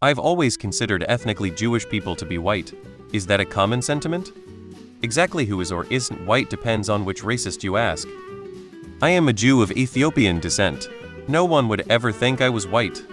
I've always considered ethnically Jewish people to be white. Is that a common sentiment? Exactly who is or isn't white depends on which racist you ask. I am a Jew of Ethiopian descent. No one would ever think I was white.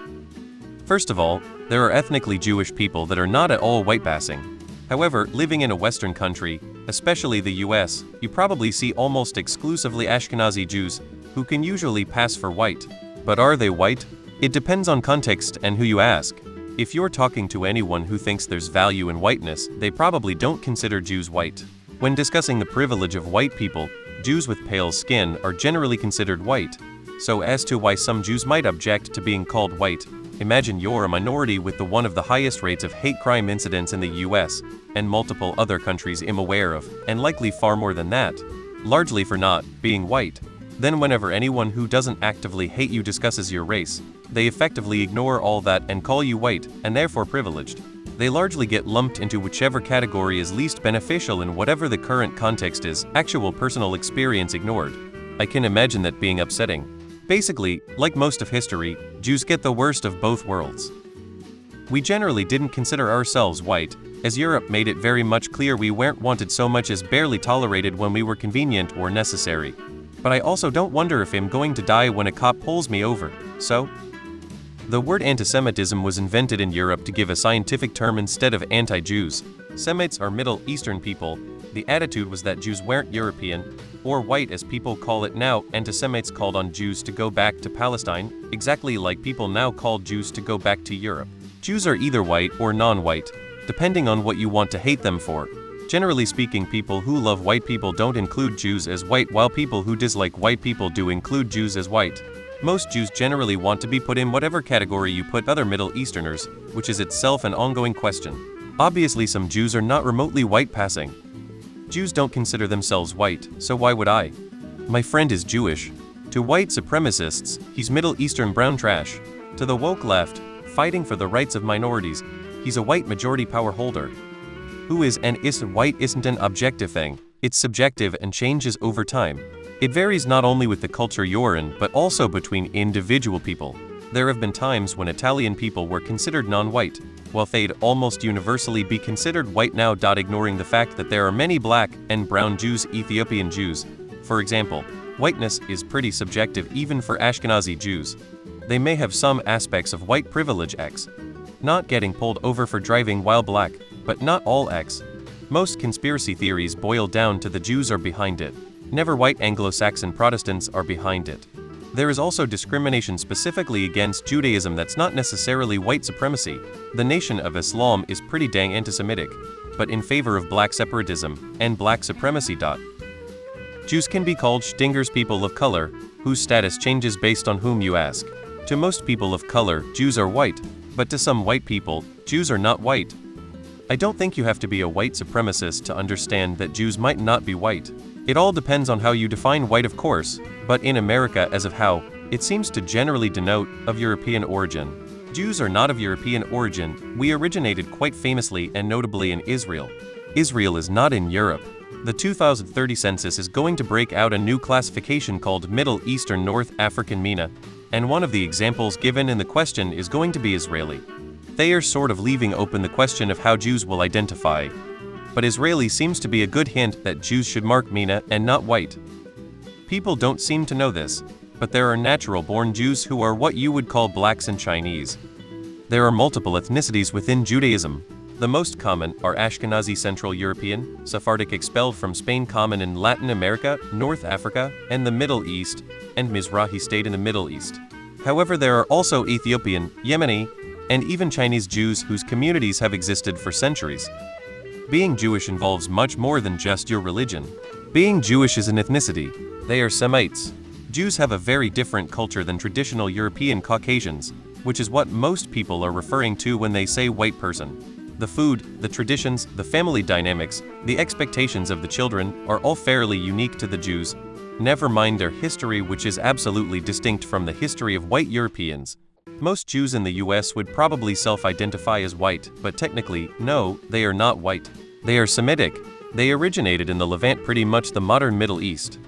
First of all, there are ethnically Jewish people that are not at all white passing. However, living in a Western country, especially the US, you probably see almost exclusively Ashkenazi Jews, who can usually pass for white. But are they white? It depends on context and who you ask. If you're talking to anyone who thinks there's value in whiteness, they probably don't consider Jews white. When discussing the privilege of white people, Jews with pale skin are generally considered white. So as to why some Jews might object to being called white, imagine you're a minority with one of the highest rates of hate crime incidents in the US, and multiple other countries I'm aware of, and likely far more than that, largely for not being white. Then whenever anyone who doesn't actively hate you discusses your race, they effectively ignore all that and call you white, and therefore privileged. They largely get lumped into whichever category is least beneficial in whatever the current context is, actual personal experience ignored. I can imagine that being upsetting. Basically, like most of history, Jews get the worst of both worlds. We generally didn't consider ourselves white, as Europe made it very much clear we weren't wanted so much as barely tolerated when we were convenient or necessary. But I also don't wonder if I'm going to die when a cop pulls me over, so? The word antisemitism was invented in Europe to give a scientific term instead of anti-Jews. Semites are Middle Eastern people. The attitude was that Jews weren't European, or white as people call it now. Anti-Semites called on Jews to go back to Palestine, exactly like people now call Jews to go back to Europe. Jews are either white or non-white, depending on what you want to hate them for. Generally speaking, people who love white people don't include Jews as white, while people who dislike white people do include Jews as white. Most Jews generally want to be put in whatever category you put other Middle Easterners, which is itself an ongoing question. Obviously, some Jews are not remotely white passing. Jews don't consider themselves white, so why would I? My friend is Jewish. To white supremacists, he's Middle Eastern brown trash. To the woke left, fighting for the rights of minorities, he's a white majority power holder. Who is and isn't white isn't an objective thing, it's subjective and changes over time. It varies not only with the culture you're in, but also between individual people. There have been times when Italian people were considered non-white, while they'd almost universally be considered white now. Ignoring the fact that there are many black and brown Jews, Ethiopian Jews, for example, whiteness is pretty subjective even for Ashkenazi Jews. They may have some aspects of white privilege X. Not getting pulled over for driving while black, but not all X. Most conspiracy theories boil down to the Jews are behind it. Never white Anglo-Saxon Protestants are behind it. There is also discrimination specifically against Judaism that's not necessarily white supremacy. The Nation of Islam is pretty dang anti-Semitic, but in favor of black separatism and black supremacy. Jews can be called stingers, people of color, whose status changes based on whom you ask. To most people of color, Jews are white, but to some white people, Jews are not white. I don't think you have to be a white supremacist to understand that Jews might not be white. It all depends on how you define white, of course, but in America as of how, it seems to generally denote of European origin. Jews are not of European origin. We originated quite famously and notably in Israel. Israel is not in Europe. The 2030 census is going to break out a new classification called Middle Eastern North African MENA, and one of the examples given in the question is going to be Israeli. They are sort of leaving open the question of how Jews will identify. But Israeli seems to be a good hint that Jews should mark MENA and not white. People don't seem to know this, but there are natural-born Jews who are what you would call blacks and Chinese. There are multiple ethnicities within Judaism. The most common are Ashkenazi Central European, Sephardic expelled from Spain, common in Latin America, North Africa, and the Middle East, and Mizrahi stayed in the Middle East. However, there are also Ethiopian, Yemeni, and even Chinese Jews whose communities have existed for centuries. Being Jewish involves much more than just your religion. Being Jewish is an ethnicity. They are Semites. Jews have a very different culture than traditional European Caucasians, which is what most people are referring to when they say white person. The food, the traditions, the family dynamics, the expectations of the children are all fairly unique to the Jews, never mind their history, which is absolutely distinct from the history of white Europeans. Most Jews in the US would probably self-identify as white, but technically, no, they are not white. They are Semitic. They originated in the Levant, pretty much the modern Middle East.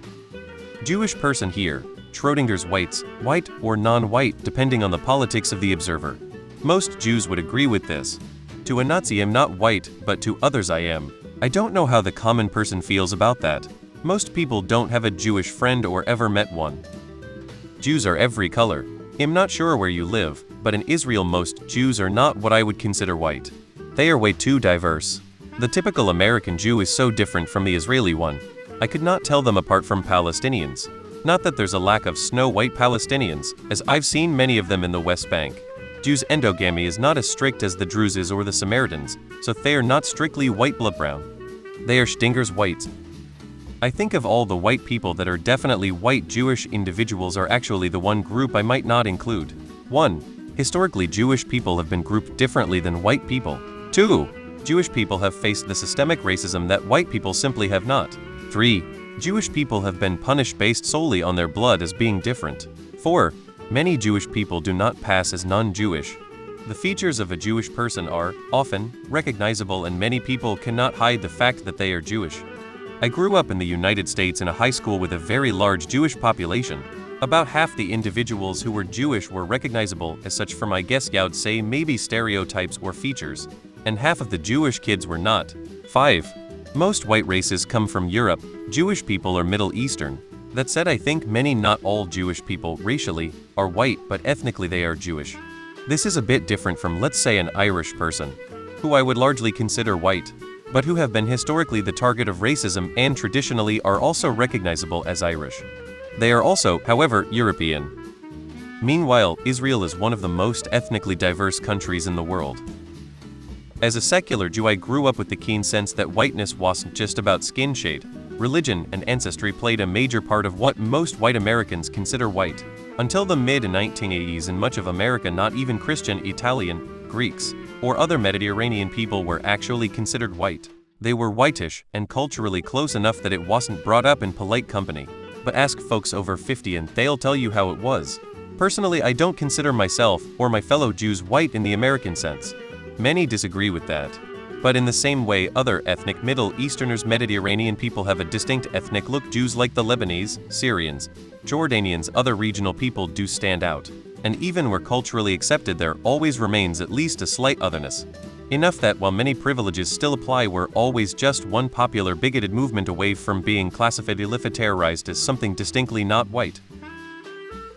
Jewish person here, Schrodinger's whites, white or non-white depending on the politics of the observer. Most Jews would agree with this. To a Nazi, I'm not white, but to others I am. I don't know how the common person feels about that. Most people don't have a Jewish friend or ever met one. Jews are every color. I'm not sure where you live, but in Israel most Jews are not what I would consider white. They are way too diverse. The typical American Jew is so different from the Israeli one. I could not tell them apart from Palestinians. Not that there's a lack of snow-white Palestinians, as I've seen many of them in the West Bank. Jews' endogamy is not as strict as the Druzes or the Samaritans, so they are not strictly white blood brown. They are Stingers white. I think of all the white people that are definitely white Jewish individuals are actually the one group I might not include. 1. Historically Jewish people have been grouped differently than white people. 2. Jewish people have faced the systemic racism that white people simply have not. 3. Jewish people have been punished based solely on their blood as being different. 4. Many Jewish people do not pass as non-Jewish. The features of a Jewish person are, often, recognizable and many people cannot hide the fact that they are Jewish. I grew up in the United States in a high school with a very large Jewish population. About half the individuals who were Jewish were recognizable as such from I guess you'd say maybe stereotypes or features, and half of the Jewish kids were not. 5. Most white races come from Europe. Jewish people are Middle Eastern. That said, I think many, not all Jewish people, racially, are white, but ethnically they are Jewish. This is a bit different from, let's say, an Irish person, who I would largely consider white, but who have been historically the target of racism and traditionally are also recognizable as Irish. They are also, however, European. Meanwhile, Israel is one of the most ethnically diverse countries in the world. As a secular Jew, I grew up with the keen sense that whiteness wasn't just about skin shade. Religion and ancestry played a major part of what most white Americans consider white. Until the mid-1980s in much of America, not even Christian, Italian, Greeks, or other Mediterranean people were actually considered white. They were whitish and culturally close enough that it wasn't brought up in polite company. But ask folks over 50 and they'll tell you how it was. Personally, I don't consider myself or my fellow Jews white in the American sense. Many disagree with that. But in the same way, other ethnic Middle Easterners, Mediterranean people have a distinct ethnic look. Jews like the Lebanese, Syrians, Jordanians, other regional people do stand out. And even where culturally accepted, there always remains at least a slight otherness. Enough that while many privileges still apply, we're always just one popular bigoted movement away from being classified or terrorized as something distinctly not white.